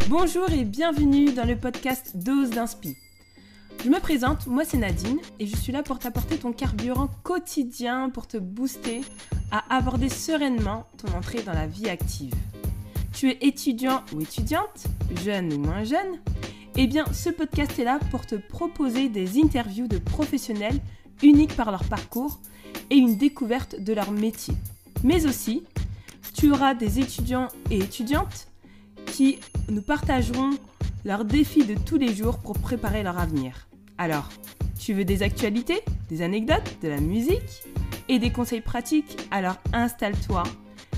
Bonjour et bienvenue dans le podcast Dose d'Inspi. Je me présente, moi c'est Nadine et je suis là pour t'apporter ton carburant quotidien pour te booster à aborder sereinement ton entrée dans la vie active. Tu es étudiant ou étudiante, jeune ou moins jeune? Eh bien, ce podcast est là pour te proposer des interviews de professionnels uniques par leur parcours et une découverte de leur métier. Mais aussi, tu auras des étudiants et étudiantes qui nous partageront leurs défis de tous les jours pour préparer leur avenir. Alors, tu veux des actualités, des anecdotes, de la musique et des conseils pratiques? Alors installe-toi,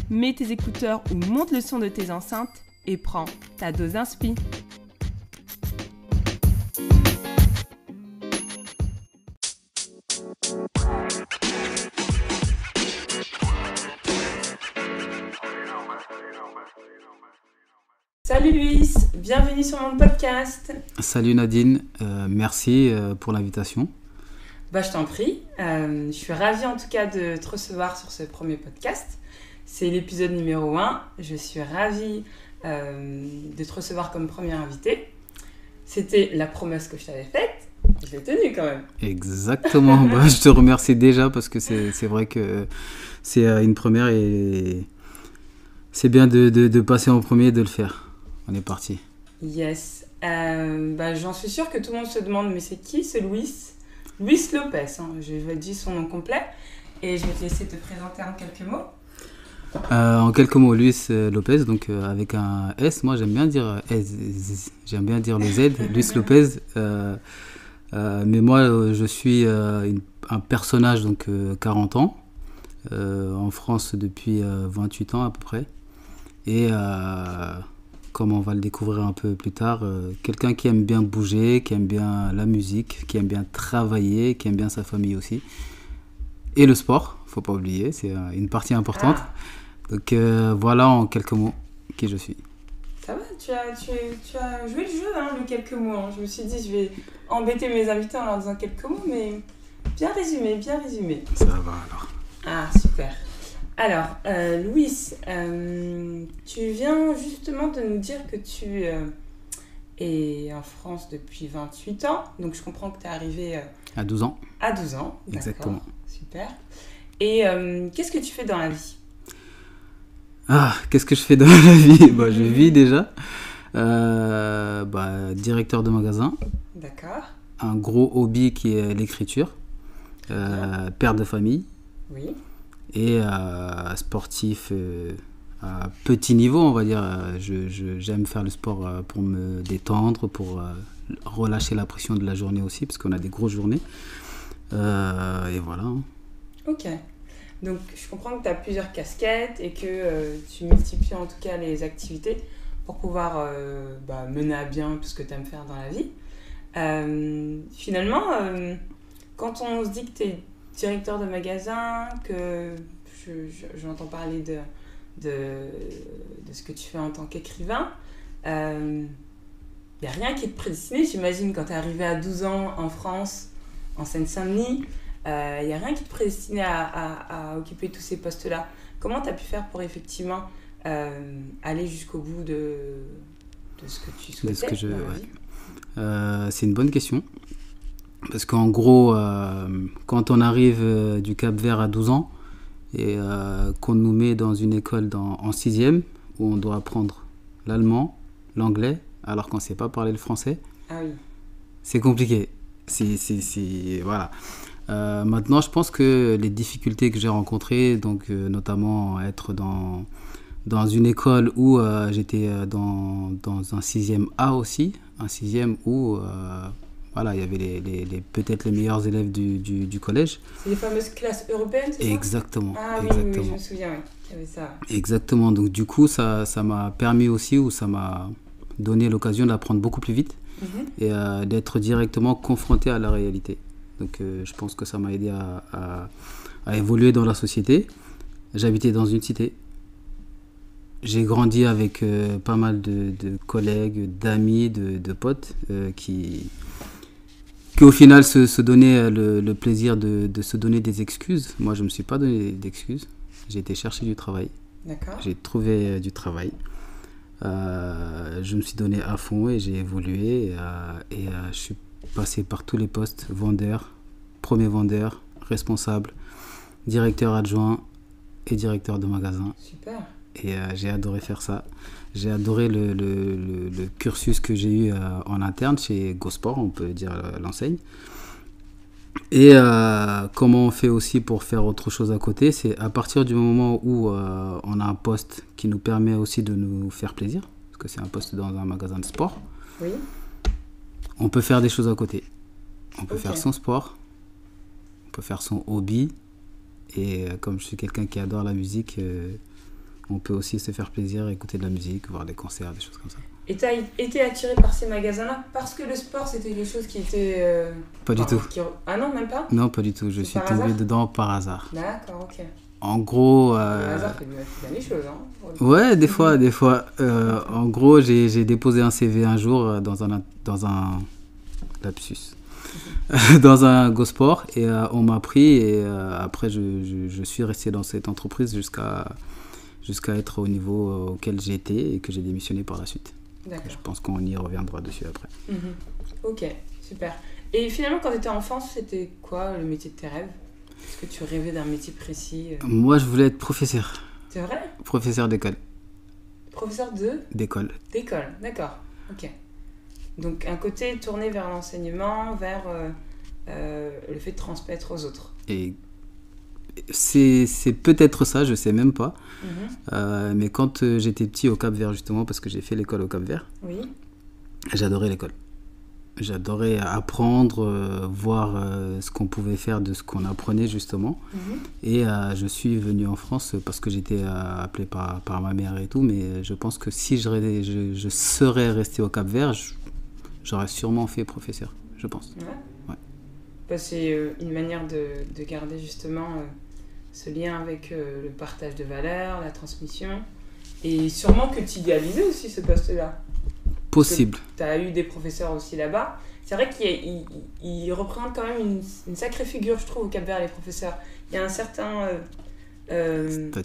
mets tes écouteurs ou monte le son de tes enceintes et prends ta dose d'inspi. Salut Luis, bienvenue sur mon podcast. Salut Nadine, merci pour l'invitation. Je t'en prie, je suis ravie en tout cas de te recevoir sur ce premier podcast. C'est l'épisode numéro 1, je suis ravie de te recevoir comme première invitée. C'était la promesse que je t'avais faite, je l'ai tenue quand même. Exactement, je te remercie déjà parce que c'est vrai que c'est une première et c'est bien de passer en premier et de le faire. On est parti. Yes. J'en suis sûre que tout le monde se demande, mais c'est qui ce Luis? Luis Lopez, hein. Je vais dire son nom complet et je vais te laisser te présenter en quelques mots. En quelques mots, Luis Lopez, donc avec un S, moi j'aime bien dire S, j'aime bien dire le Z, Luis Lopez. Mais moi je suis un personnage, donc 40 ans, en France depuis 28 ans à peu près. Et comme on va le découvrir un peu plus tard, quelqu'un qui aime bien bouger, qui aime bien la musique, qui aime bien travailler, qui aime bien sa famille aussi. Et le sport, faut pas oublier, c'est une partie importante. Donc voilà en quelques mots qui je suis. Ça va, tu as joué le jeu, hein, le quelques mots. Hein. Je me suis dit, je vais embêter mes invités en leur disant quelques mots, mais bien résumé, bien résumé. Ça va alors. Ah, super. Alors, Luis, tu viens justement de nous dire que tu es en France depuis 28 ans. Donc, je comprends que tu es arrivé... à 12 ans. À 12 ans, exactement. D'accord, super. Et qu'est-ce que tu fais dans la vie? Qu'est-ce que je fais dans la vie? Je vis déjà. Directeur de magasin. D'accord. Un gros hobby qui est l'écriture. Père de famille. Oui. Et sportif à petit niveau, on va dire. J'aime faire le sport pour me détendre, pour relâcher la pression de la journée aussi, parce qu'on a des grosses journées. Et voilà. Ok. Donc, je comprends que tu as plusieurs casquettes et que tu multiplies en tout cas les activités pour pouvoir mener à bien tout ce que tu aimes faire dans la vie. Finalement, quand on se dit que tu es directeur de magasin, que j'entends parler de ce que tu fais en tant qu'écrivain, il n'y a rien qui est prédestiné, j'imagine, quand tu es arrivé à 12 ans en France, en Seine-Saint-Denis, il n'y a rien qui te prédestinait à occuper tous ces postes-là. Comment tu as pu faire pour effectivement aller jusqu'au bout de ce que tu souhaitais? C'est une bonne question. Parce qu'en gros, quand on arrive du Cap-Vert à 12 ans et qu'on nous met dans une école en 6e où on doit apprendre l'allemand, l'anglais, alors qu'on ne sait pas parler le français, c'est compliqué. Voilà. Maintenant, je pense que les difficultés que j'ai rencontrées, donc notamment être dans une école où j'étais dans un 6e A aussi, un 6e où... Voilà, il y avait peut-être les meilleurs élèves du collège. C'est les fameuses classes européennes, c'est ça? Exactement. Oui, exactement. Oui, je me souviens, qu'il y avait ça. Exactement. Donc du coup, ça m'a permis aussi, ou ça m'a donné l'occasion d'apprendre beaucoup plus vite et d'être directement confronté à la réalité. Donc je pense que ça m'a aidé à évoluer dans la société. J'habitais dans une cité. J'ai grandi avec pas mal de collègues, d'amis, de potes qui au final se donnaient le plaisir de se donner des excuses. Moi, je ne me suis pas donné d'excuses. J'ai été chercher du travail. D'accord. J'ai trouvé du travail. Je me suis donné à fond et j'ai évolué. Je suis passé par tous les postes, vendeur, premier vendeur, responsable, directeur adjoint et directeur de magasin. Super. Et j'ai adoré faire ça. J'ai adoré le cursus que j'ai eu en interne chez GoSport, on peut dire l'enseigne. Et comment on fait aussi pour faire autre chose à côté, c'est à partir du moment où on a un poste qui nous permet aussi de nous faire plaisir, parce que c'est un poste dans un magasin de sport, Oui. on peut faire des choses à côté. On peut Ok. faire son sport, on peut faire son hobby, et comme je suis quelqu'un qui adore la musique, on peut aussi se faire plaisir, écouter de la musique, voir des concerts, des choses comme ça. Et tu as été attiré par ces magasins-là parce que le sport, c'était quelque chose qui était... Pas du tout. Ah non, même pas? Non, pas du tout. Je C'est suis par tombé hasard dedans par hasard. D'accord, ok. En gros... Le hasard fait bien les choses, hein. Ouais, des fois. En gros, j'ai déposé un CV un jour dans un lapsus, dans un GoSport, et on m'a pris, et après je suis resté dans cette entreprise jusqu'à être au niveau auquel j'ai été et que j'ai démissionné par la suite. D'accord. Je pense qu'on y reviendra dessus après. Mhm. Ok, super. Et finalement, quand tu étais enfant, c'était quoi le métier de tes rêves? Est-ce que tu rêvais d'un métier précis? Moi, je voulais être professeur. C'est vrai? Professeur d'école. Professeur D'école. d'école, d'accord. Ok. Donc un côté tourné vers l'enseignement, vers le fait de transmettre aux autres. Et c'est peut-être ça, je sais même pas. Mhm. Mais quand j'étais petit au Cap-Vert, justement, parce que j'ai fait l'école au Cap-Vert, Oui. j'adorais l'école. J'adorais apprendre, voir ce qu'on pouvait faire de ce qu'on apprenait, justement. Mhm. Et je suis venu en France parce que j'étais appelé par ma mère et tout. Mais je pense que si je serais resté au Cap-Vert, j'aurais sûrement fait professeur, je pense. Ouais. Ouais. Bah, c'est une manière de garder justement ce lien avec le partage de valeurs, la transmission. Et sûrement que tu idéalisais aussi ce poste-là. Possible. Tu as eu des professeurs aussi là-bas. C'est vrai qu'ils représentent quand même une sacrée figure, je trouve, au Cap-Vert, les professeurs. Il y a un certain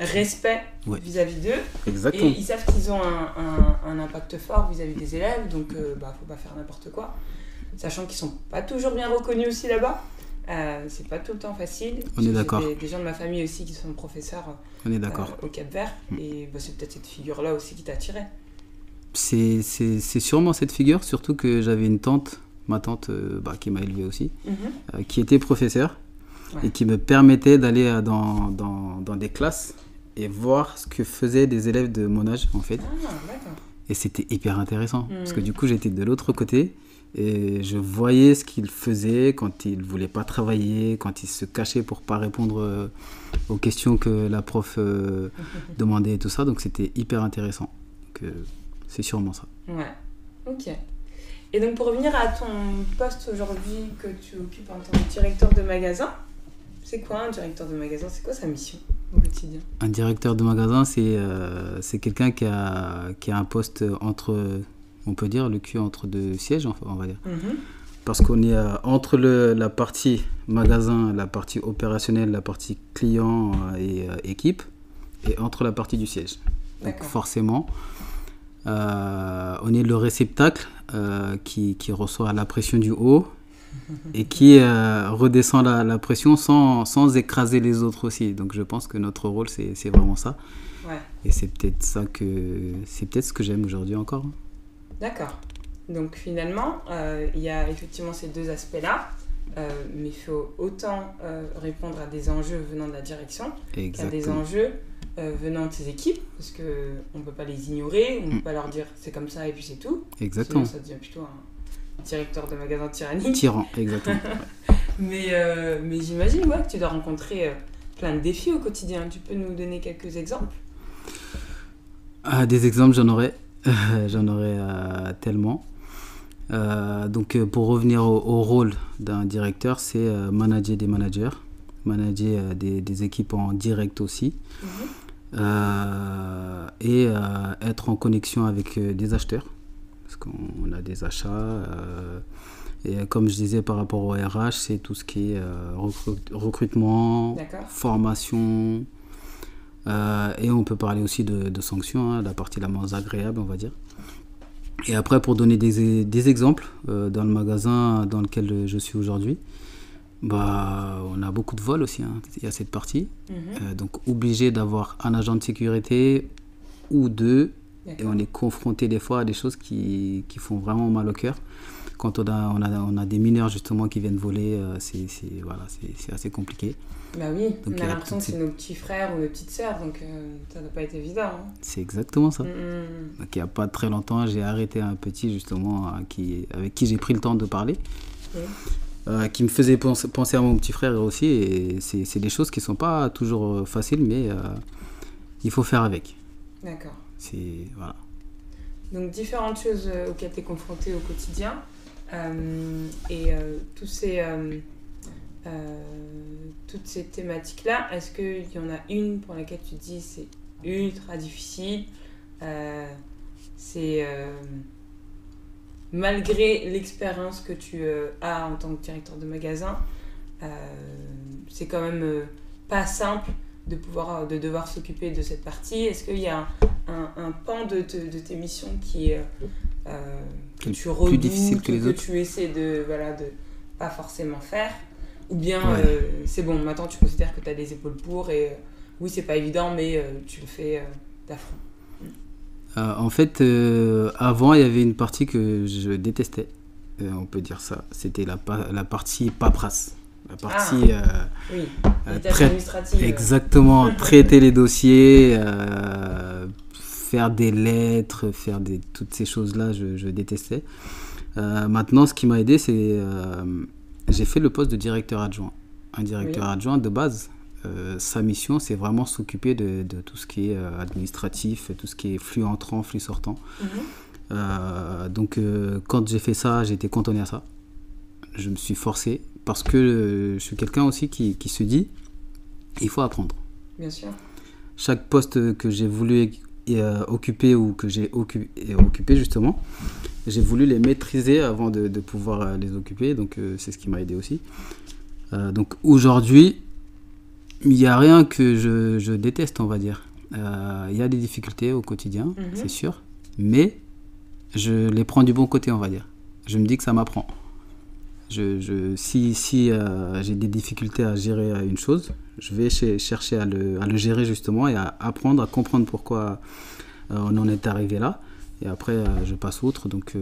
respect Ouais. vis-à-vis d'eux. Exactement. Et ils savent qu'ils ont un impact fort vis-à-vis des élèves, donc faut pas faire n'importe quoi. Sachant qu'ils sont pas toujours bien reconnus aussi là-bas. C'est pas tout le temps facile. On est d'accord. J'ai des gens de ma famille aussi qui sont professeurs On est d'accord. au Cap-Vert. Et c'est peut-être cette figure-là aussi qui t'attirait. C'est sûrement cette figure, surtout que j'avais une tante, ma tante qui m'a élevé aussi, qui était professeure, Ouais. et qui me permettait d'aller dans des classes et voir ce que faisaient des élèves de mon âge, en fait. Ah, d'accord. Et c'était hyper intéressant, parce que du coup j'étais de l'autre côté et je voyais ce qu'ils faisaient quand ils ne voulaient pas travailler, quand ils se cachaient pour ne pas répondre aux questions que la prof demandait et tout ça. Donc c'était hyper intéressant. Donc, c'est sûrement ça. Ouais, ok. Et donc pour revenir à ton poste aujourd'hui que tu occupes en tant que directeur de magasin, c'est quoi un directeur de magasin? C'est quoi sa mission au quotidien? Un directeur de magasin, c'est quelqu'un qui a un poste entre, on peut dire, le cul entre deux sièges, enfin, on va dire. Parce qu'on est entre la partie magasin, la partie opérationnelle, la partie client et équipe, et entre la partie du siège. Donc D'accord. forcément, on est le réceptacle qui reçoit la pression du haut et qui redescend la pression sans écraser les autres aussi. Donc je pense que notre rôle, c'est vraiment ça. Ouais. Et c'est peut-être ce que j'aime aujourd'hui encore. D'accord. Donc finalement, il y a effectivement ces deux aspects-là, mais il faut autant répondre à des enjeux venant de la direction qu'à des Exactement. enjeux venant de ses équipes, parce qu'on ne peut pas les ignorer, on ne peut pas leur dire c'est comme ça et puis c'est tout. Exactement. Sinon ça devient plutôt un directeur de magasin tyrannique. Tyran, exactement. Mais j'imagine que tu dois rencontrer plein de défis au quotidien. Tu peux nous donner quelques exemples? Des exemples, j'en aurais. J'en aurais tellement. Donc pour revenir au rôle d'un directeur, c'est manager des managers, manager des équipes en direct aussi, et être en connexion avec des acheteurs, parce qu'on a des achats, et comme je disais par rapport au RH, c'est tout ce qui est recrutement, D'accord. formation, Et on peut parler aussi de sanctions, la partie la moins agréable, on va dire. Et après, pour donner des exemples, dans le magasin dans lequel je suis aujourd'hui, on a beaucoup de vols aussi, il y a cette partie. Donc obligé d'avoir un agent de sécurité ou deux. D'accord. Et on est confronté des fois à des choses qui font vraiment mal au cœur. Quand on a des mineurs justement qui viennent voler, c'est assez compliqué. Bah oui, donc, on a l'impression que c'est nos petits frères ou nos petites sœurs, donc ça ne doit pas être évident. C'est exactement ça. Donc il n'y a pas très longtemps, j'ai arrêté un petit justement avec qui j'ai pris le temps de parler, qui me faisait penser à mon petit frère aussi, et c'est des choses qui ne sont pas toujours faciles, mais il faut faire avec. D'accord. Voilà. Donc différentes choses auxquelles tu es confronté au quotidien, toutes ces thématiques-là, est-ce qu'il y en a une pour laquelle tu te dis c'est ultra difficile, malgré l'expérience que tu as en tant que directeur de magasin, c'est quand même pas simple de devoir s'occuper de cette partie? Est-ce qu'il y a un pan de tes missions que tu redoutes, plus difficile que les autres, tu essaies de pas forcément faire? Ou bien c'est bon, maintenant tu considères que tu as les épaules pour, et oui, c'est pas évident, mais tu le fais d'affront. En fait, avant, il y avait une partie que je détestais, on peut dire ça. C'était la partie paperasse. La partie administrative. Exactement, traiter les dossiers, faire des lettres, toutes ces choses-là, je détestais. Maintenant, ce qui m'a aidé, c'est j'ai fait le poste de directeur adjoint. Un directeur adjoint de base, sa mission, c'est vraiment s'occuper de tout ce qui est administratif, tout ce qui est flux entrant, flux sortant. Donc, quand j'ai fait ça, j'ai été cantonné à ça. Je me suis forcé parce que je suis quelqu'un aussi qui se dit il faut apprendre. Bien sûr. Chaque poste que j'ai voulu occuper ou que j'ai occupé justement, j'ai voulu les maîtriser avant de pouvoir les occuper, donc c'est ce qui m'a aidé aussi. Donc aujourd'hui, il n'y a rien que je déteste, on va dire. Il y a des difficultés au quotidien, c'est sûr, mais je les prends du bon côté, on va dire. Je me dis que ça m'apprend. Si j'ai des difficultés à gérer une chose, je vais chercher à le gérer justement, et à apprendre, à comprendre pourquoi on en est arrivé là. Et après, je passe outre. Donc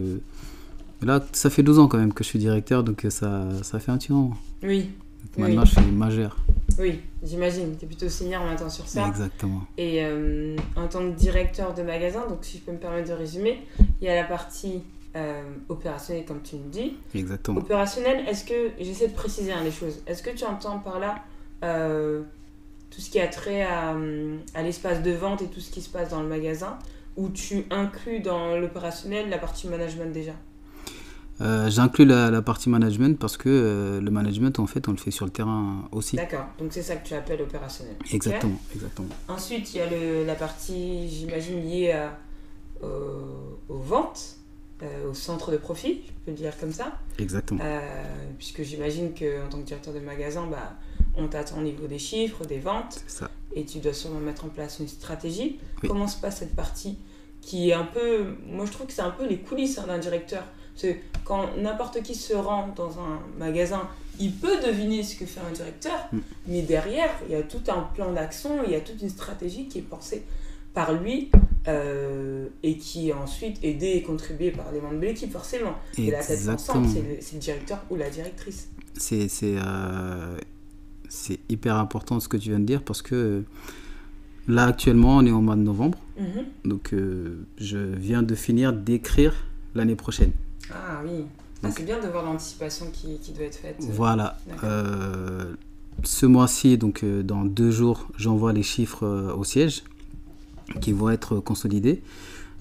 là, ça fait 12 ans quand même que je suis directeur, donc ça fait un petit moment. Oui. Donc maintenant, je suis majeur. Oui, j'imagine. Tu es plutôt senior maintenant sur ça. Exactement. Et en tant que directeur de magasin, donc si je peux me permettre de résumer, il y a la partie opérationnelle, comme tu me dis. Exactement. Opérationnelle, est-ce que, j'essaie de préciser les choses, est-ce que tu entends par là tout ce qui a trait à l'espace de vente et tout ce qui se passe dans le magasin, ou tu inclus dans l'opérationnel la partie management déjà? J'inclus la partie management parce que le management, en fait, on le fait sur le terrain aussi. D'accord, donc c'est ça que tu appelles opérationnel. Exactement, okay. Exactement. Ensuite, il y a la partie, j'imagine, liée aux ventes, au centre de profit, je peux le dire comme ça. Exactement. Puisque j'imagine qu'en tant que directeur de magasin, on t'attend au niveau des chiffres, des ventes. C'est ça. Et tu dois sûrement mettre en place une stratégie. Oui. Comment se passe cette partie qui est un peu... Moi, je trouve que c'est un peu les coulisses d'un directeur. Parce que quand n'importe qui se rend dans un magasin, il peut deviner ce que fait un directeur, mais derrière, il y a tout un plan d'action, il y a toute une stratégie qui est pensée par lui et qui est ensuite aidée et contribuée par les membres de l'équipe, forcément. Et la tête ensemble, c'est le directeur ou la directrice. C'est hyper important ce que tu viens de dire, parce que là, actuellement, on est au mois de novembre. Donc, je viens de finir d'écrire l'année prochaine. Ah oui. Donc, c'est bien de voir l'anticipation qui doit être faite. Voilà. Ce mois-ci, donc dans 2 jours, j'envoie les chiffres au siège qui vont être consolidés.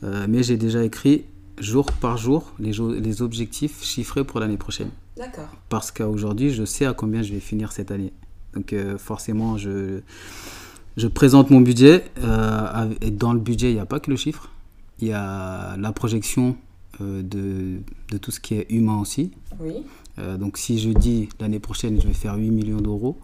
Mais j'ai déjà écrit jour par jour les objectifs chiffrés pour l'année prochaine. D'accord. Parce qu'aujourd'hui, je sais à combien je vais finir cette année. Donc forcément, je présente mon budget. Et dans le budget, il n'y a pas que le chiffre. Il y a la projection de tout ce qui est humain aussi. Oui. Donc si je dis l'année prochaine, je vais faire 8 millions d'euros,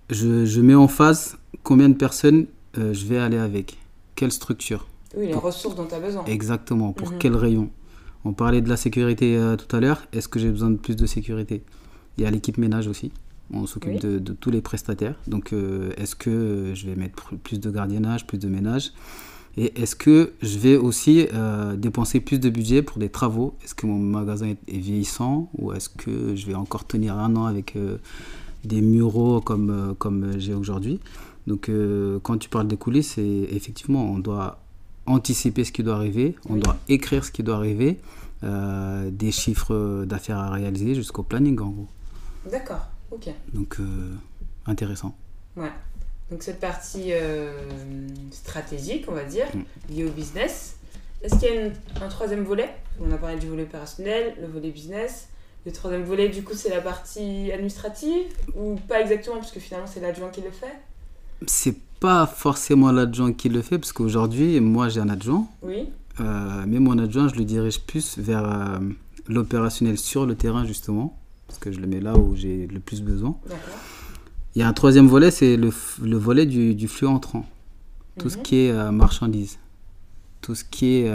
je mets en phase combien de personnes je vais aller avec, quelle structure. Oui, les ressources dont tu as besoin. Exactement, pour quel rayon. On parlait de la sécurité tout à l'heure, est-ce que j'ai besoin de plus de sécurité? Il y a l'équipe ménage aussi, on s'occupe de tous les prestataires, donc est-ce que je vais mettre plus de gardiennage, plus de ménage? Et est-ce que je vais aussi dépenser plus de budget pour des travaux? Est-ce que mon magasin est vieillissant ou est-ce que je vais encore tenir un an avec des muraux comme j'ai aujourd'hui? Donc quand tu parles des coulisses, effectivement, on doit anticiper ce qui doit arriver, on doit écrire ce qui doit arriver, des chiffres d'affaires à réaliser jusqu'au planning en gros. D'accord, ok. Donc intéressant. Ouais. Donc cette partie stratégique, on va dire, liée au business. Est-ce qu'il y a un troisième volet? On a parlé du volet opérationnel, le volet business. Le troisième volet, du coup, c'est la partie administrative ou pas exactement, parce que finalement, c'est l'adjoint qui le fait? C'est pas forcément l'adjoint qui le fait, parce qu'aujourd'hui, moi, j'ai un adjoint. Oui. Mais mon adjoint, je le dirige plus vers l'opérationnel sur le terrain, justement, parce que je le mets là où j'ai le plus besoin. D'accord. Il y a un troisième volet, c'est le volet du flux entrant. Tout ce qui est marchandises. Tout ce qui est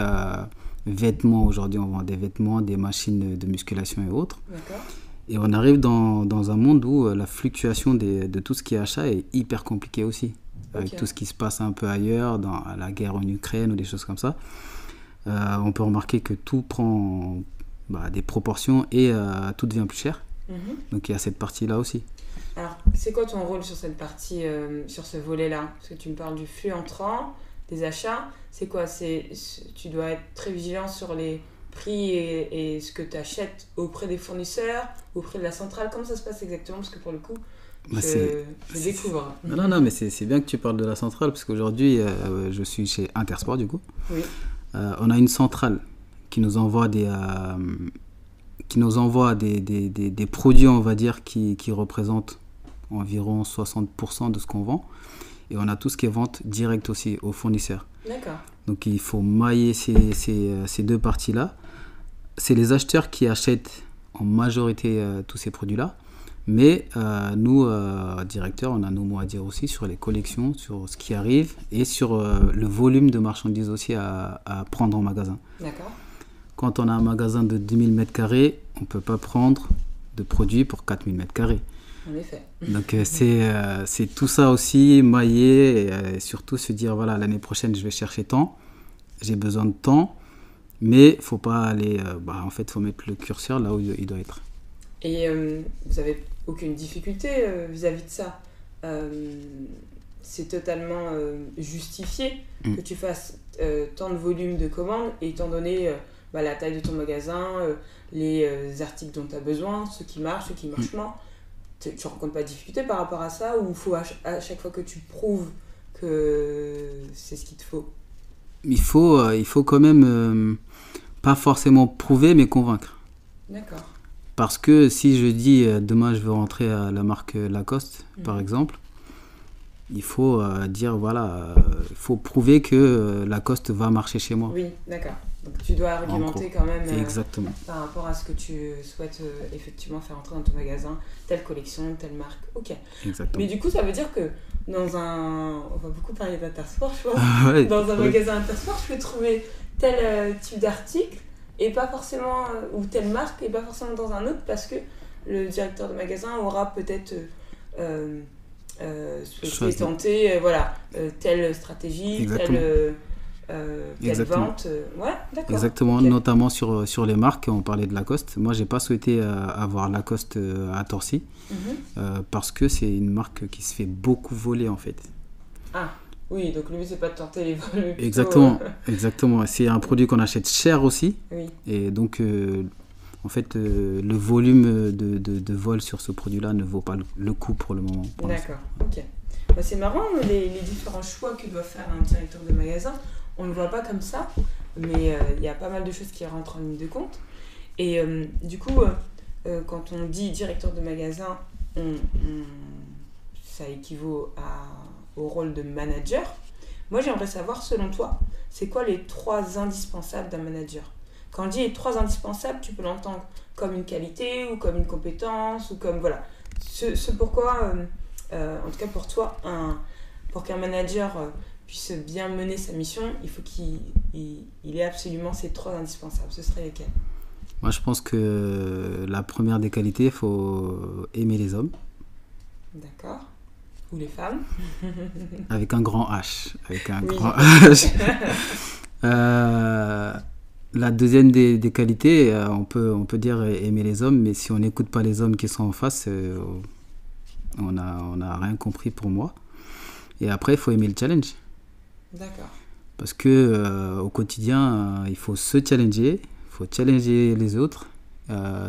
vêtements. Aujourd'hui, on vend des vêtements, des machines de musculation et autres. D'accord. Et on arrive dans un monde où la fluctuation de tout ce qui est achat est hyper compliquée aussi. Avec tout ce qui se passe un peu ailleurs, dans la guerre en Ukraine ou des choses comme ça. On peut remarquer que tout prend des proportions et tout devient plus cher. Donc il y a cette partie-là aussi. Alors, c'est quoi ton rôle sur cette partie, sur ce volet-là? Parce que tu me parles du flux entrant, des achats. C'est quoi? Tu dois être très vigilant sur les prix et ce que tu achètes auprès des fournisseurs, auprès de la centrale. Comment ça se passe exactement? Parce que pour le coup, je découvre. Non, mais c'est bien que tu parles de la centrale, parce qu'aujourd'hui, je suis chez Intersport, du coup. Oui. On a une centrale qui nous envoie des produits, on va dire, qui représentent environ 60% de ce qu'on vend. Et on a tout ce qui est vente directe aussi aux fournisseurs. D'accord. Donc il faut mailler ces deux parties-là. C'est les acheteurs qui achètent en majorité tous ces produits-là. Mais nous, directeurs, on a nos mots à dire aussi sur les collections, sur ce qui arrive et sur le volume de marchandises aussi à prendre en magasin. D'accord. Quand on a un magasin de 2000 m², on ne peut pas prendre de produits pour 4000 m². En effet. Donc c'est tout ça aussi, mailler et surtout se dire, voilà, l'année prochaine, je vais chercher tant, j'ai besoin de temps, mais il ne faut pas aller... en fait, il faut mettre le curseur là où il doit être. Et vous n'avez aucune difficulté vis-à-vis de ça? C'est totalement justifié que tu fasses tant de volume de commandes, étant donné la taille de ton magasin, les articles dont tu as besoin, ceux qui marchent moins. Tu ne rencontres pas de difficulté par rapport à ça, ou il faut à chaque fois que tu prouves que c'est ce qu'il te faut? Il faut quand même pas forcément prouver, mais convaincre. D'accord. Parce que si je dis demain je veux rentrer à la marque Lacoste, par exemple, il faut dire voilà, il faut prouver que Lacoste va marcher chez moi. Oui, d'accord. Donc tu dois argumenter quand même exactement. Par rapport à ce que tu souhaites effectivement faire entrer dans ton magasin, telle collection, telle marque. Ok. Exactement. Mais du coup, ça veut dire que on va beaucoup parler d'Intersport, je vois. Dans un magasin Intersport, je peux trouver tel type d'article et pas forcément, ou telle marque et pas forcément dans un autre, parce que le directeur de magasin aura peut-être souhaité tenter telle stratégie, exactement. telle vente. Ouais, d'accord. Exactement, okay. Notamment sur les marques, on parlait de Lacoste. Moi, j'ai pas souhaité avoir Lacoste à Torcy, parce que c'est une marque qui se fait beaucoup voler en fait. Ah oui, donc le but c'est pas de tenter les vols. Exactement. C'est un produit qu'on achète cher aussi. Oui. Et donc, en fait, le volume de vol sur ce produit-là ne vaut pas le coup pour le moment. D'accord, ok. C'est marrant, les différents choix que doit faire un directeur de magasin. On ne le voit pas comme ça, mais il y a pas mal de choses qui rentrent en ligne de compte. Et du coup, quand on dit directeur de magasin, ça équivaut au rôle de manager. Moi, j'aimerais savoir, selon toi, c'est quoi les 3 indispensables d'un manager? Quand on dit les 3 indispensables, tu peux l'entendre comme une qualité ou comme une compétence ou comme, voilà, ce pourquoi en tout cas pour toi, pour qu'un manager puisse bien mener sa mission, il faut qu'il ait absolument ces 3 indispensables. Ce seraient lesquels? Moi, je pense que la première des qualités, il faut aimer les hommes. D'accord. Ou les femmes. Avec un grand H. Avec un Oui. grand H. La deuxième des qualités, on peut dire aimer les hommes, mais si on n'écoute pas les hommes qui sont en face, on n'a rien compris pour moi. Et après, il faut aimer le challenge. D'accord. Parce que au quotidien, il faut se challenger, il faut challenger les autres,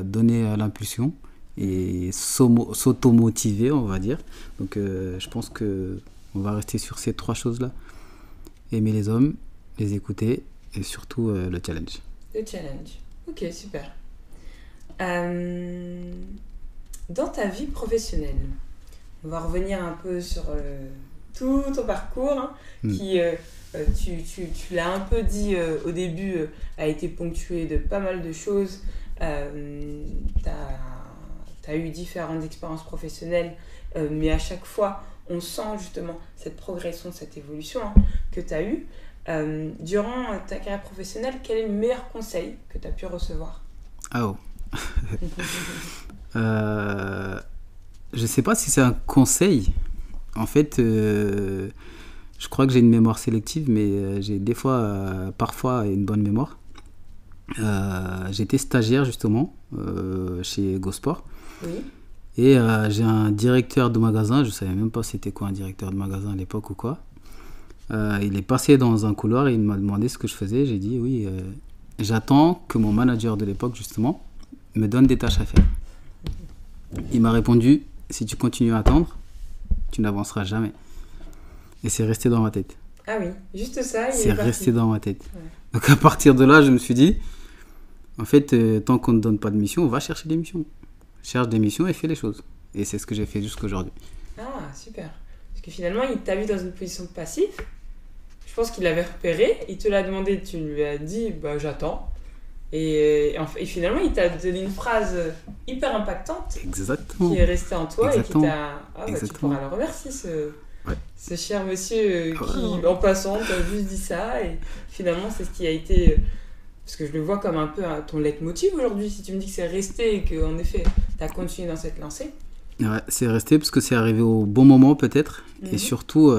donner l'impulsion et s'auto-motiver, on va dire. Donc je pense qu'on va rester sur ces 3 choses-là. Aimer les hommes, les écouter et surtout le challenge. Le challenge. Ok, super. Dans ta vie professionnelle, on va revenir un peu sur tout ton parcours, qui, tu l'as un peu dit au début, a été ponctué de pas mal de choses. Tu as eu différentes expériences professionnelles, mais à chaque fois, on sent justement cette progression, cette évolution que tu as eue. Durant ta carrière professionnelle, quel est le meilleur conseil que tu as pu recevoir? Oh. Je sais pas si c'est un conseil. En fait, je crois que j'ai une mémoire sélective, mais j'ai parfois une bonne mémoire. J'étais stagiaire justement chez GoSport. Oui. Et j'ai un directeur de magasin, je savais même pas c'était quoi un directeur de magasin à l'époque ou quoi. Il est passé dans un couloir et il m'a demandé ce que je faisais. J'ai dit oui, j'attends que mon manager de l'époque justement me donne des tâches à faire. Il m'a répondu, si tu continues à attendre, tu n'avanceras jamais. Et c'est resté dans ma tête. Ah oui, juste ça, c'est resté dans ma tête. Ouais. Donc à partir de là, je me suis dit, en fait, tant qu'on ne donne pas de mission, on va chercher des missions. Cherche des missions et fais les choses. Et c'est ce que j'ai fait jusqu'à aujourd'hui. Ah, super. Parce que finalement, il t'a vu dans une position passive. Je pense qu'il l'avait repéré, il te l'a demandé, tu lui as dit, bah j'attends. Et finalement, il t'a donné une phrase hyper impactante. Exactement. Qui est restée en toi. Exactement. Et qui t'a... Ah, bah, tu pourras le remercier, ce cher monsieur qui, en passant, t'a juste dit ça. Et finalement, c'est ce qui a été... Parce que je le vois comme un peu ton leitmotiv aujourd'hui. Si tu me dis que c'est resté et qu'en effet, tu as continué dans cette lancée. Ouais, c'est resté parce que c'est arrivé au bon moment peut-être. Et surtout,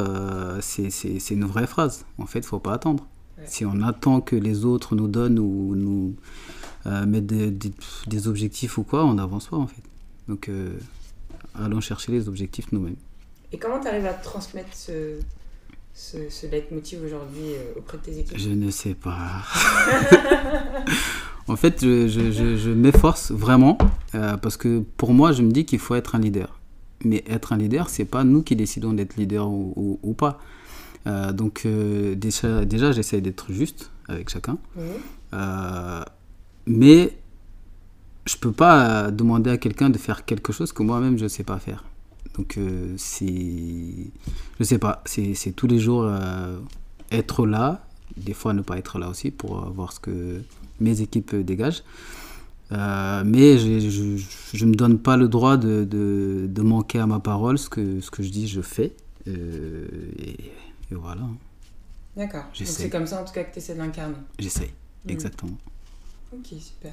c'est une vraie phrase. En fait, il ne faut pas attendre. Ouais. Si on attend que les autres nous donnent ou nous mettent des objectifs ou quoi, on n'avance pas en fait. Donc, allons chercher les objectifs nous-mêmes. Et comment tu arrives à transmettre ce leitmotiv aujourd'hui auprès de tes équipes? Je ne sais pas. En fait, je m'efforce vraiment parce que pour moi, je me dis qu'il faut être un leader. Mais être un leader, c'est pas nous qui décidons d'être leader ou pas. Donc déjà, j'essaie d'être juste avec chacun. Mais je peux pas demander à quelqu'un de faire quelque chose que moi-même je ne sais pas faire. Donc je sais pas, c'est tous les jours être là, des fois ne pas être là aussi pour voir ce que mes équipes dégagent. Mais je me donne pas le droit de manquer à ma parole, ce que je dis, je fais. Et voilà. D'accord. Donc c'est comme ça en tout cas que tu essaies de l'incarner. J'essaye, exactement. Ok, super.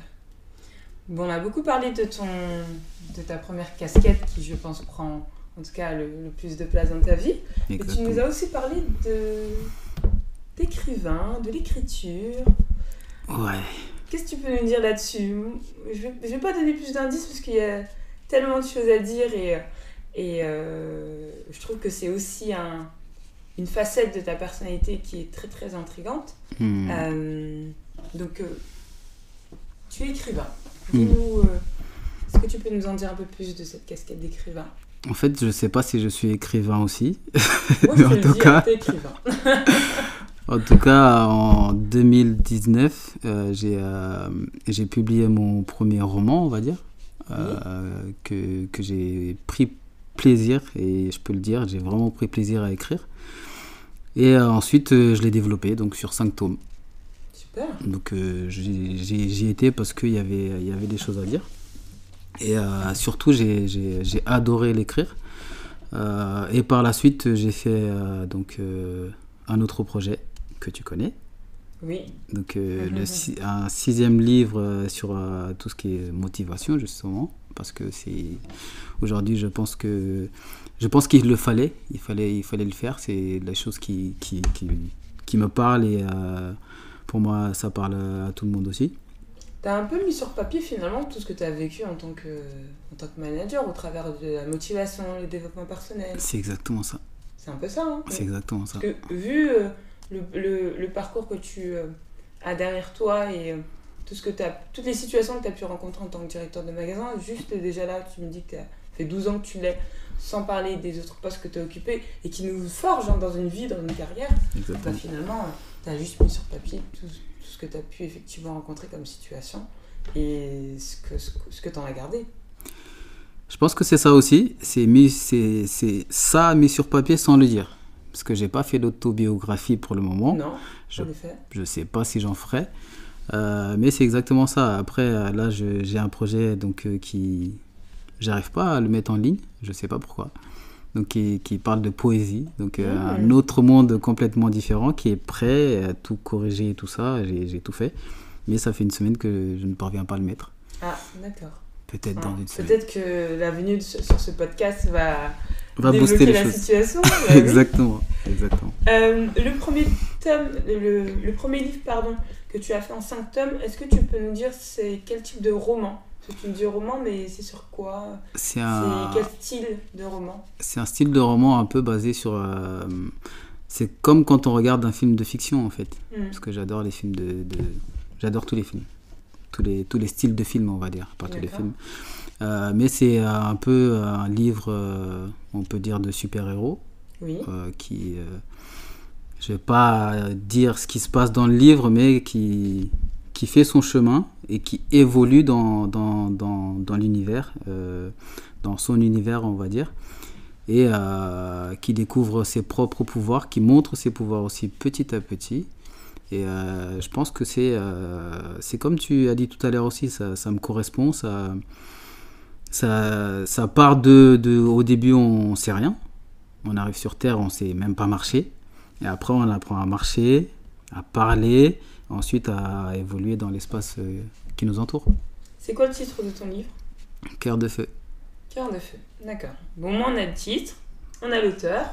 Bon, on a beaucoup parlé de ta première casquette qui, je pense, prend en tout cas le plus de place dans ta vie. Exactement. Et tu nous as aussi parlé d'écrivain, de l'écriture. Ouais. Qu'est-ce que tu peux nous dire là-dessus? Je vais pas donner plus d'indices parce qu'il y a tellement de choses à dire et je trouve que c'est aussi une facette de ta personnalité qui est très très intrigante. Donc, tu es écrivain. Dis-nous, est-ce que tu peux nous en dire un peu plus de cette casquette d'écrivain? En fait, je ne sais pas si je suis écrivain aussi. Moi, je te le dis, t'es écrivain. En tout cas, en 2019, j'ai publié mon premier roman, on va dire, que j'ai pris plaisir, et je peux le dire, j'ai vraiment pris plaisir à écrire. Et ensuite, je l'ai développé donc, sur 5 tomes. Super. Donc j'y étais parce qu'il y avait des choses à dire. Et surtout, j'ai adoré l'écrire. Et par la suite, j'ai fait un autre projet que tu connais. Oui. Donc un 6e livre sur tout ce qui est motivation, justement, parce que aujourd'hui, je pense qu'il le fallait. Il fallait le faire. C'est la chose qui me parle, et pour moi, ça parle à tout le monde aussi. Tu as un peu mis sur papier finalement tout ce que tu as vécu en tant que manager au travers de la motivation, le développement personnel. C'est exactement ça. C'est un peu ça, hein. C'est exactement ça. Parce que vu le parcours que tu as derrière toi et toutes les situations que tu as pu rencontrer en tant que directeur de magasin, juste déjà là, tu me dis que tu as fait 12 ans que tu l'es, sans parler des autres postes que tu as occupés et qui nous forgent dans une vie, dans une carrière. Bah, finalement, tu as juste mis sur papier tout ce que tu as pu effectivement rencontrer comme situation et ce que tu en as gardé. Je pense que c'est ça aussi, c'est ça mis sur papier sans le dire. Parce que j'ai pas fait d'autobiographie pour le moment. Non, en effet. Je sais pas si j'en ferai. Mais c'est exactement ça. Après, là, j'ai un projet qui... J'arrive pas à le mettre en ligne, je sais pas pourquoi. Donc qui parle de poésie. Donc un autre monde complètement différent qui est prêt à tout corriger et tout ça. J'ai tout fait. Mais ça fait une semaine que je ne parviens pas à le mettre. Ah, d'accord. Peut-être dans une semaine. Peut-être que la venue sur ce podcast va booster les la choses. Situation. Exactement. Le premier livre que tu as fait en 5 tomes, est-ce que tu peux nous dire c'est quel type de roman? Parce que tu me dis roman, mais c'est sur quoi? C'est quel style de roman? C'est un style de roman un peu basé sur... c'est comme quand on regarde un film de fiction, en fait. Parce que j'adore les films j'adore tous les films. Tous les styles de films, on va dire, pas tous les films. Mais c'est un peu un livre, on peut dire, de super-héros. Oui. Je vais pas dire ce qui se passe dans le livre, mais qui fait son chemin et qui évolue dans l'univers, dans son univers, on va dire, et qui découvre ses propres pouvoirs, qui montre ses pouvoirs aussi petit à petit. Et je pense que c'est comme tu as dit tout à l'heure aussi, ça me correspond, ça part au début on sait rien, on arrive sur Terre, on sait même pas marcher, et après on apprend à marcher, à parler, ensuite à évoluer dans l'espace qui nous entoure. C'est quoi le titre de ton livre? Cœur de feu. Cœur de feu, d'accord. Bon, moi on a le titre, on a l'auteur.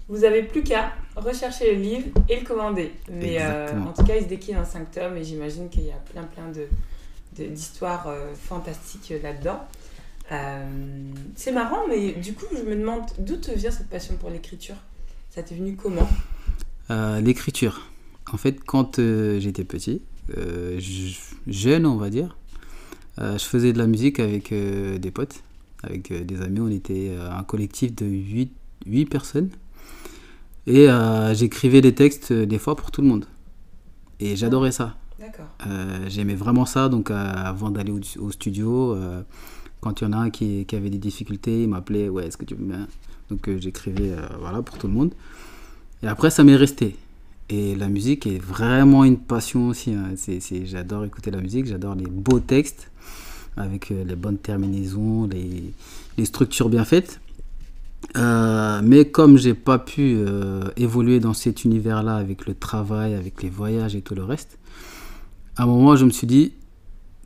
Vous n'avez plus qu'à rechercher le livre et le commander. Mais en tout cas, il se décline en 5 tomes et j'imagine qu'il y a plein d'histoires fantastiques là-dedans. C'est marrant, mais du coup, je me demande d'où te vient cette passion pour l'écriture? Ça t'est venu comment? L'écriture. En fait, quand j'étais petit, jeune, on va dire, je faisais de la musique avec des potes, avec des amis. On était un collectif de 8 personnes. Et j'écrivais des textes des fois pour tout le monde. Et j'adorais ça. D'accord. J'aimais vraiment ça. Donc avant d'aller au studio, quand il y en a un qui avait des difficultés, il m'appelait, ouais, est-ce que tu veux bien? Donc j'écrivais pour tout le monde. Et après, ça m'est resté. Et la musique est vraiment une passion aussi. Hein. J'adore écouter la musique, j'adore les beaux textes, avec les bonnes terminaisons, les structures bien faites. Mais comme j'ai pas pu évoluer dans cet univers-là avec le travail, avec les voyages et tout le reste, à un moment je me suis dit,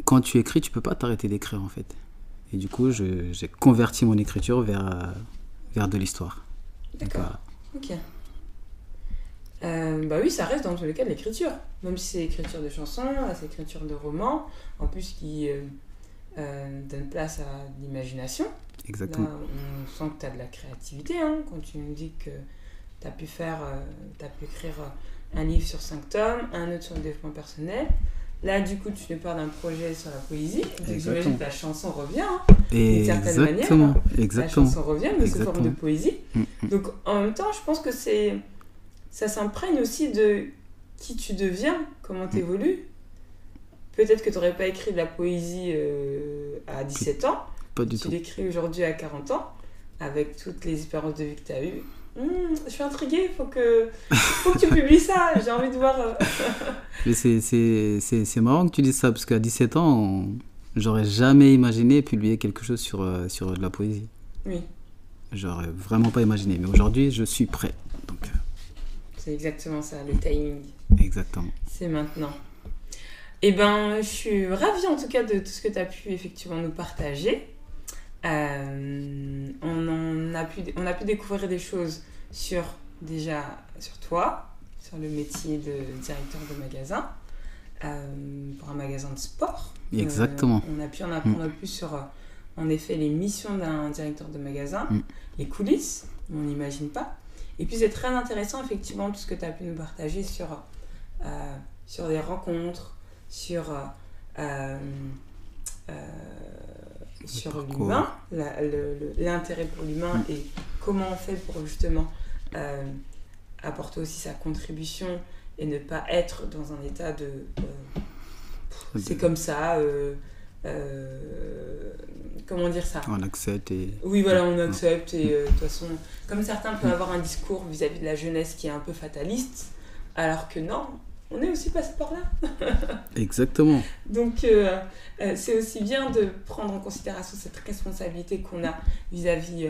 quand tu écris, tu peux pas t'arrêter d'écrire en fait. Et du coup, j'ai converti mon écriture vers de l'histoire. D'accord. Ok. Bah oui, ça reste dans tous les cas de l'écriture. Même si c'est l'écriture de chansons, c'est l'écriture de romans, en plus qui donne place à l'imagination. Exactement. Là, on sent que tu as de la créativité, hein, quand tu nous dis que tu as pu écrire un livre sur 5 tomes, un autre sur le développement personnel. Là, du coup, tu nous parles d'un projet sur la poésie. Donc, j'imagine que la chanson revient, hein, d'une certaine manière. Hein. Exactement. La chanson revient, mais sous forme de poésie. Donc, en même temps, je pense que ça s'imprègne aussi de qui tu deviens, comment tu évolues. Peut-être que tu n'aurais pas écrit de la poésie à 17 ans. Pas du tout. Tu l'écris aujourd'hui à 40 ans, avec toutes les expériences de vie que tu as eues. Je suis intriguée, faut que tu publies ça, j'ai envie de voir. Mais c'est marrant que tu dises ça, parce qu'à 17 ans, j'aurais jamais imaginé publier quelque chose sur de la poésie. Oui. J'aurais vraiment pas imaginé. Mais aujourd'hui, je suis prêt. Donc, c'est exactement ça, le timing. Exactement. C'est maintenant. Eh ben, je suis ravie en tout cas de tout ce que tu as pu effectivement nous partager. On a pu découvrir des choses sur toi, sur le métier de directeur de magasin, pour un magasin de sport. Exactement. On a pu en apprendre plus sur, en effet, les missions d'un directeur de magasin, les coulisses, on n'imagine pas. Et puis c'est très intéressant, effectivement, tout ce que tu as pu nous partager sur les rencontres, sur l'humain, l'intérêt pour l'humain et comment on fait pour justement apporter aussi sa contribution et ne pas être dans un état de c'est comme ça, comment dire ça, on accepte et... Oui, voilà, on accepte et de toute façon, comme certains peuvent avoir un discours vis-à-vis de la jeunesse qui est un peu fataliste, alors que non, on est aussi passé par là. Exactement. Donc, c'est aussi bien de prendre en considération cette responsabilité qu'on a vis-à-vis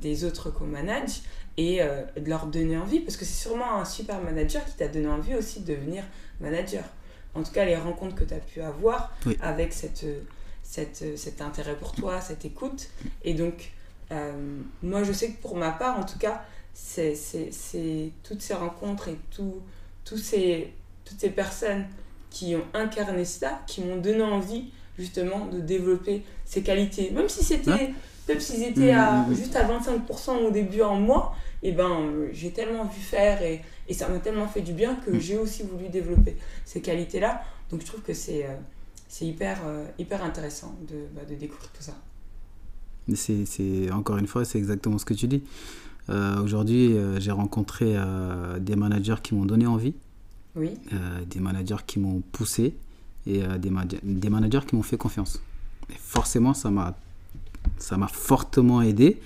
des autres qu'on manage et de leur donner envie, parce que c'est sûrement un super manager qui t'a donné envie aussi de devenir manager. En tout cas, les rencontres que tu as pu avoir avec cet intérêt pour toi, cette écoute. Et donc, moi, je sais que pour ma part, en tout cas, c'est toutes ces rencontres et toutes ces personnes qui ont incarné ça, qui m'ont donné envie, justement, de développer ces qualités. Même si c'était... Même s'ils étaient juste à 25% au début en moi, et j'ai tellement vu faire et ça m'a tellement fait du bien que j'ai aussi voulu développer ces qualités-là. Donc je trouve que c'est hyper intéressant de découvrir tout ça. C'est, encore une fois, c'est exactement ce que tu dis. Aujourd'hui, j'ai rencontré des managers qui m'ont donné envie, des managers qui m'ont poussé et des managers qui m'ont fait confiance. Et forcément, ça m'a fortement aidé.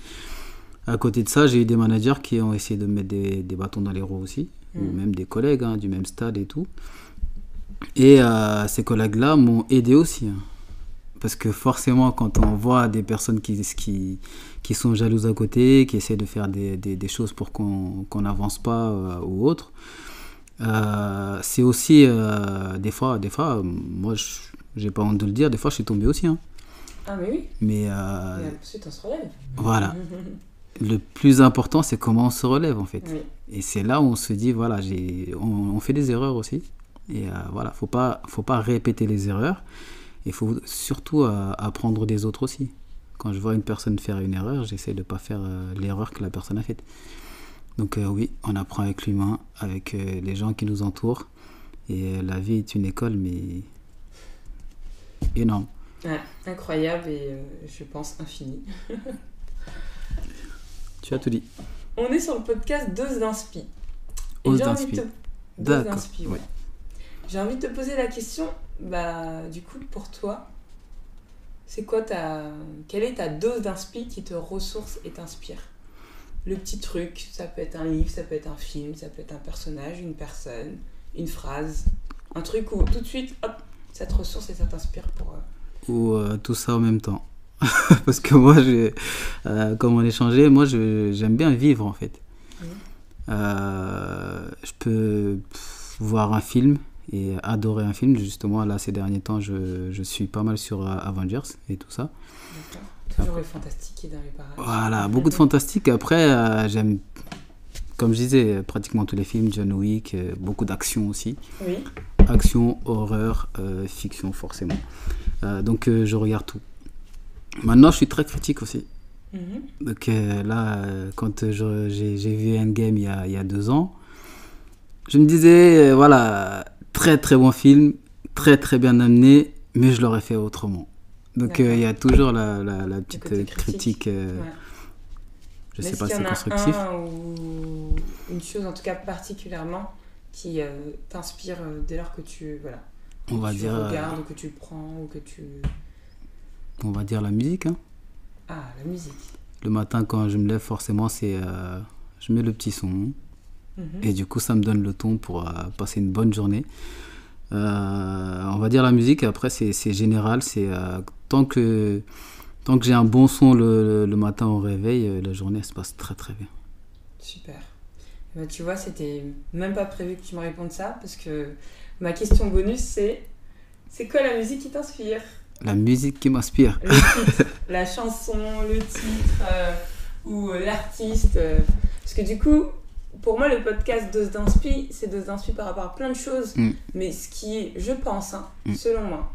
À côté de ça, j'ai eu des managers qui ont essayé de me mettre des bâtons dans les roues aussi, ou même des collègues du même stade et tout. Et ces collègues-là m'ont aidé aussi. Parce que forcément, quand on voit des personnes qui sont jalouses à côté, qui essaient de faire des choses pour qu'on n'avance pas ou autre, c'est aussi des fois, moi, j'ai pas honte de le dire, des fois, je suis tombé aussi. Ah mais oui. Mais ensuite on se relève. Voilà. Le plus important, c'est comment on se relève en fait. Oui. Et c'est là où on se dit voilà, on fait des erreurs aussi. Et voilà, faut pas répéter les erreurs. Il faut surtout apprendre des autres aussi. Quand je vois une personne faire une erreur, j'essaie de pas faire l'erreur que la personne a faite. Donc oui, on apprend avec l'humain, avec les gens qui nous entourent. Et la vie est une école, mais énorme. Ouais, incroyable et je pense infini. Tu as tout dit. On est sur le podcast Dose d'Inspi. Dose d'Inspi. D'accord. Ouais. J'ai envie de te poser la question, du coup, pour toi, c'est quoi quelle est ta dose d'inspi qui te ressource et t'inspire ? Le petit truc, ça peut être un livre, ça peut être un film, ça peut être un personnage, une personne, une phrase, un truc où tout de suite, hop, ça te ressource et ça t'inspire pour... Ou tout ça en même temps. Parce que moi, comme on échangeait, moi j'aime bien vivre en fait. Je peux voir un film et adorer un film. Justement, là, ces derniers temps, je suis pas mal sur Avengers et tout ça. D'accord. Toujours le fantastique qui est dans les parages. Voilà, beaucoup de fantastique. Après, j'aime, comme je disais, pratiquement tous les films, John Wick, beaucoup d'action aussi. Oui. Action, horreur, fiction forcément. Donc je regarde tout. Maintenant, je suis très critique aussi. Donc là, quand j'ai vu Endgame il y a 2 ans, je me disais, voilà, très très bon film, très très bien amené, mais je l'aurais fait autrement. Donc il y a toujours la petite critique. Je sais pas si c'est constructif. Ou une chose en tout cas particulièrement qui t'inspire dès lors que tu regardes ou que tu prends ou que tu... On va dire la musique. Ah, la musique. Le matin quand je me lève forcément je mets le petit son et du coup ça me donne le ton pour passer une bonne journée. On va dire la musique, après c'est général, c'est tant que Tant que j'ai un bon son le matin au réveil, la journée se passe très très bien. Super. Bah, tu vois, c'était même pas prévu que tu me répondes ça, parce que ma question bonus, c'est quoi la musique qui t'inspire? La musique qui m'inspire. Le titre, la chanson, le titre, ou l'artiste. Parce que du coup, pour moi, le podcast Dose d'Inspi, c'est Dose d'Inspi par rapport à plein de choses. Mais ce qui est, je pense, selon moi,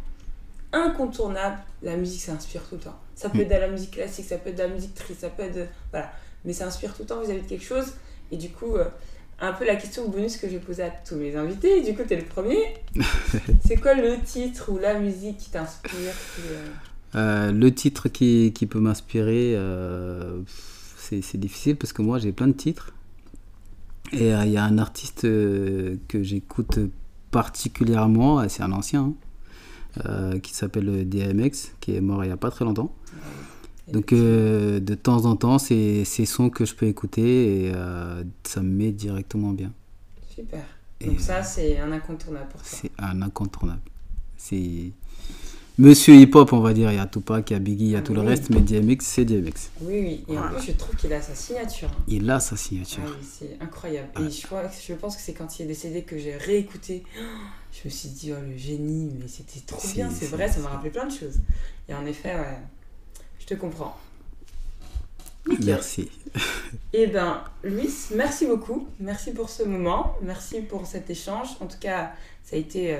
incontournable, la musique, ça inspire tout le temps. Ça peut être de la musique classique, ça peut être de la musique triste, ça peut être de... Voilà. Mais ça inspire tout le temps vis-à-vis de quelque chose. Et du coup, un peu la question bonus que j'ai posée à tous mes invités. Du coup, t'es le premier. C'est quoi le titre ou la musique qui t'inspire Le titre qui peut m'inspirer, c'est difficile parce que moi, j'ai plein de titres. Et il y a un artiste que j'écoute particulièrement, c'est un ancien, qui s'appelle DMX, qui est mort il n'y a pas très longtemps. Donc de temps en temps, c'est ces sons que je peux écouter et ça me met directement bien. Super. Donc ça, c'est un incontournable pour toi. C'est un incontournable. C'est Monsieur Hip-Hop, on va dire. Il y a Tupac, il y a Biggie, il y a tout le reste, mais DMX, c'est DMX. Oui. Et en plus, je trouve qu'il a sa signature. Il a sa signature. Ah oui, c'est incroyable. Et je pense que c'est quand il est décédé que j'ai réécouté. Je me suis dit, oh le génie, mais c'était trop bien. C'est vrai, ça m'a rappelé plein de choses. Et en effet, ouais, je te comprends. Nickel. Merci. Eh bien, Louis, merci beaucoup. Merci pour ce moment. Merci pour cet échange. En tout cas, ça a été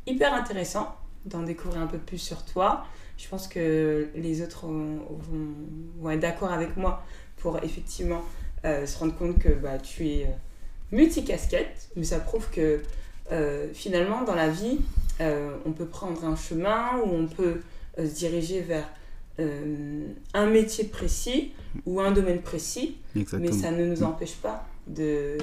hyper intéressant d'en découvrir un peu plus sur toi. Je pense que les autres vont être d'accord avec moi pour effectivement se rendre compte que tu es multicasquette. Mais ça prouve que finalement, dans la vie, on peut prendre un chemin où on peut se diriger vers un métier précis ou un domaine précis. Exactement. Mais ça ne nous empêche pas de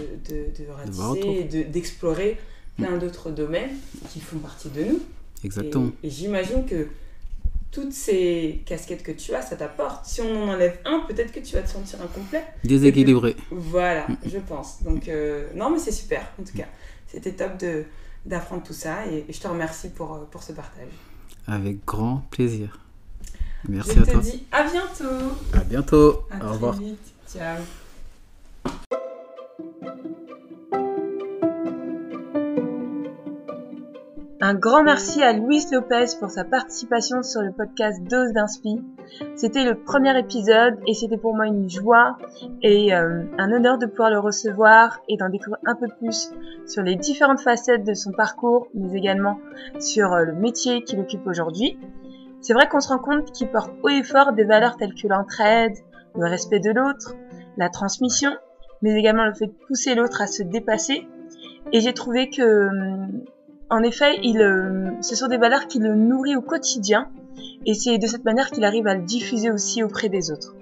ratisser et d'explorer plein d'autres domaines qui font partie de nous. Exactement. Et j'imagine que toutes ces casquettes que tu as, ça t'apporte. Si on en enlève un, peut-être que tu vas te sentir incomplet. Déséquilibré. Voilà, je pense. Donc, non, mais c'est super, en tout cas. C'était top d'apprendre tout ça et je te remercie pour ce partage. Avec grand plaisir. Merci à toi. Je te dis à bientôt. À bientôt. Au revoir. Vite. Ciao. Un grand merci à Louis Lopez pour sa participation sur le podcast Dose d'Inspi. C'était le premier épisode et c'était pour moi une joie et un honneur de pouvoir le recevoir et d'en découvrir un peu plus sur les différentes facettes de son parcours, mais également sur le métier qu'il occupe aujourd'hui. C'est vrai qu'on se rend compte qu'il porte haut et fort des valeurs telles que l'entraide, le respect de l'autre, la transmission, mais également le fait de pousser l'autre à se dépasser. Et j'ai trouvé que, en effet, ce sont des valeurs qui le nourrissent au quotidien, et c'est de cette manière qu'il arrive à le diffuser aussi auprès des autres.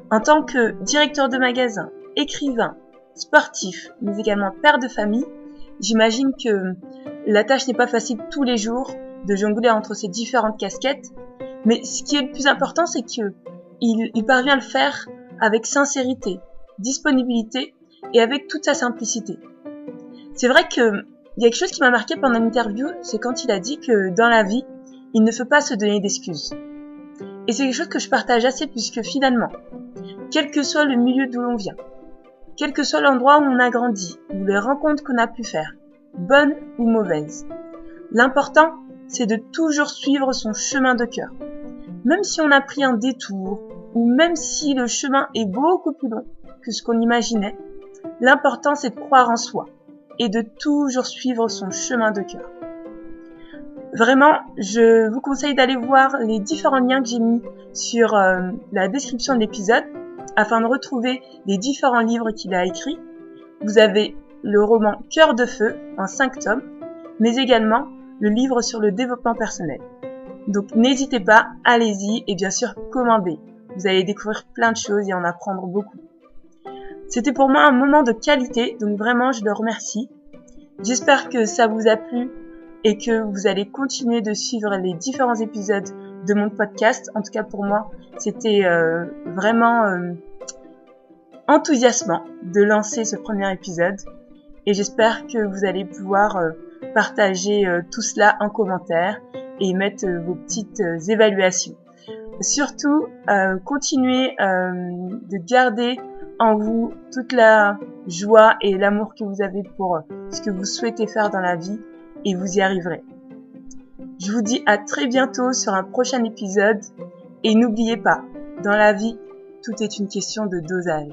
En tant que directeur de magasin, écrivain, sportif, mais également père de famille, j'imagine que la tâche n'est pas facile tous les jours, de jongler entre ces différentes casquettes, mais ce qui est le plus important, c'est qu'il parvient à le faire avec sincérité, disponibilité et avec toute sa simplicité. C'est vrai qu'il y a quelque chose qui m'a marqué pendant l'interview, c'est quand il a dit que dans la vie, il ne faut pas se donner d'excuses. Et c'est quelque chose que je partage assez puisque finalement, quel que soit le milieu d'où l'on vient, quel que soit l'endroit où on a grandi, ou les rencontres qu'on a pu faire, bonnes ou mauvaises, l'important, c'est de toujours suivre son chemin de cœur. Même si on a pris un détour, ou même si le chemin est beaucoup plus long que ce qu'on imaginait, l'important c'est de croire en soi et de toujours suivre son chemin de cœur. Vraiment, je vous conseille d'aller voir les différents liens que j'ai mis sur la description de l'épisode afin de retrouver les différents livres qu'il a écrits. Vous avez le roman Cœur de feu en 5 tomes, mais également le livre sur le développement personnel. Donc n'hésitez pas, allez-y et bien sûr commandez. Vous allez découvrir plein de choses et en apprendre beaucoup. C'était pour moi un moment de qualité, donc vraiment je le remercie. J'espère que ça vous a plu et que vous allez continuer de suivre les différents épisodes de mon podcast. En tout cas pour moi, c'était vraiment enthousiasmant de lancer ce premier épisode et j'espère que vous allez pouvoir partager tout cela en commentaire et mettre vos petites évaluations. Surtout, continuez de garder en vous toute la joie et l'amour que vous avez pour ce que vous souhaitez faire dans la vie et vous y arriverez. Je vous dis à très bientôt sur un prochain épisode et n'oubliez pas, dans la vie, tout est une question de dosage.